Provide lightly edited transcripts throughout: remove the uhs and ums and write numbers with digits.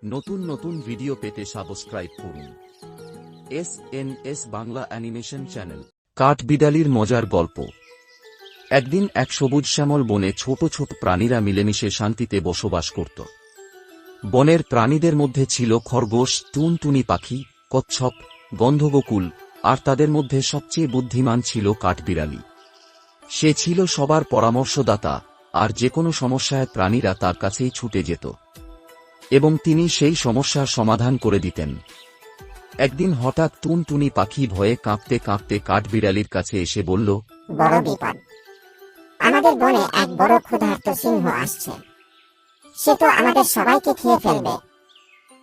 নতুন নতুন ভিডিও পেতে সাবস্ক্রাইব করুন এসএনএস বাংলা অ্যানিমেশন চ্যানেল। কাঠবিড়ালির মজার গল্প। একদিন এক সবুজ শ্যামল বনে ছোট ছোট প্রাণীরা মিলেমিশে শান্তিতে বসবাস করত। বনের প্রাণীদের মধ্যে ছিল খরগোশ, টুনটুনি পাখি, কচ্ছপ, গন্ধগোকুল, আর তাদের মধ্যে সবচেয়ে বুদ্ধিমান ছিল কাঠবিড়ালি। সে ছিল সবার পরামর্শদাতা, আর যেকোনো সমস্যায় প্রাণীরা তার কাছেই ছুটে যেত এবং তিনি সেই সমস্যার সমাধান করে দিতেন। একদিন হঠাৎ টুনটুনি পাখি ভয়ে কাঁপতে কাঁপতে কাঠবিড়ালির কাছে এসে বলল, বড় বিপদ, আমাদের বনে এক বড় ক্ষুধার্ত সিংহ আসছে। সে তো আমাদের সবাইকে খেয়ে ফেলবে।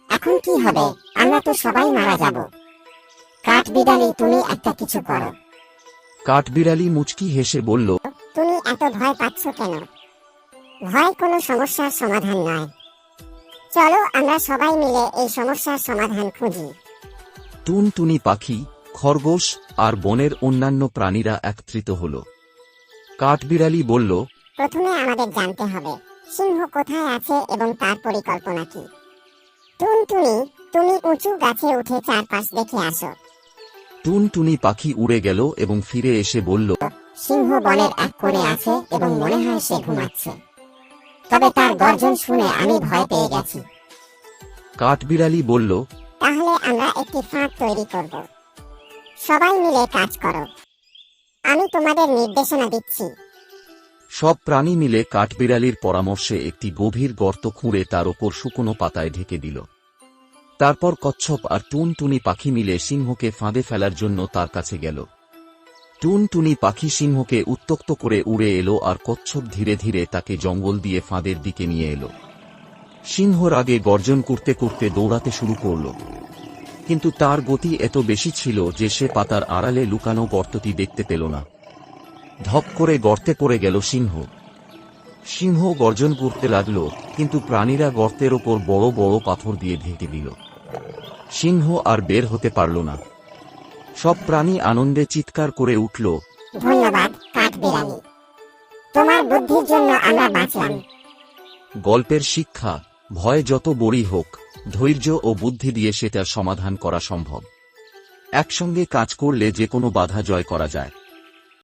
এখন কি হবে? আমরা তো সবাই মারা যাব। কাঠবিড়ালি, তুমি একটা কিছু করো। কাঠবিড়ালি মুচকি হেসে বলল, তুমি এত ভয় পাচ্ছ কেন? ভয় কোনো সমস্যার সমাধান নয়। চলো আমরা সবাই মিলে এই সমস্যার সমাধান খুঁজি। টুনটুনি পাখি, খরগোশ আর বনের অন্যান্য প্রাণীরা একত্রিত হল। কাঠবিড়ালি বলল, প্রথমে আমাদের জানতে হবে সিংহ কোথায় আছে এবং তার পরিকল্পনা কি। টুনটুনি, তুমি উঁচু গাছে উঠে চারপাশ দেখে আসো। টুনটুনি পাখি উড়ে গেল এবং ফিরে এসে বলল, সিংহ বনের এক কোণে আছে এবং মনে হয় সে ঘুমাচ্ছে। তবে তার গর্জন শুনে আমি ভয় পেয়ে গেছি। কাঠবিড়ালি বলল, তাহলে আমরা একটি ফাঁদ তৈরি করব। সবাই মিলে কাজ করো, আমি তোমাদের নির্দেশনা দিচ্ছি। সব প্রাণী মিলে কাঠবিড়ালির পরামর্শে একটি গভীর গর্ত খুঁড়ে তার ওপর শুকনো পাতায় ঢেকে দিল। তারপর কচ্ছপ আর টুনটুনি পাখি মিলে সিংহকে ফাঁদে ফেলার জন্য তার কাছে গেল। টুনটুনি পাখি সিংহকে উত্ত্যক্ত করে উড়ে এলো আর কচ্ছপ ধীরে ধীরে তাকে জঙ্গল দিয়ে ফাঁদের দিকে নিয়ে এলো। সিংহ রাগে গর্জন করতে করতে দৌড়াতে শুরু করল, কিন্তু তার গতি এত বেশি ছিল যে সে পাতার আড়ালে লুকানো গর্তটি দেখতে পেল না। ধপ করে গর্তে পড়ে গেল সিংহ। সিংহ গর্জন করতে লাগল, কিন্তু প্রাণীরা গর্তের ওপর বড় বড় পাথর দিয়ে ঢেকে দিল। সিংহ আর বের হতে পারল না। সব প্রাণী আনন্দে চিৎকার করে উঠল, ধন্যবাদ কাঠবিড়ালি, তোমার বুদ্ধির জন্য আমরা বাঁচলাম। গল্পের শিক্ষা: ভয় যত বড়ই হোক, ধৈর্য ও বুদ্ধি দিয়ে সেটার সমাধান করা সম্ভব। একসঙ্গে কাজ করলে যে কোনো বাধা জয় করা যায়।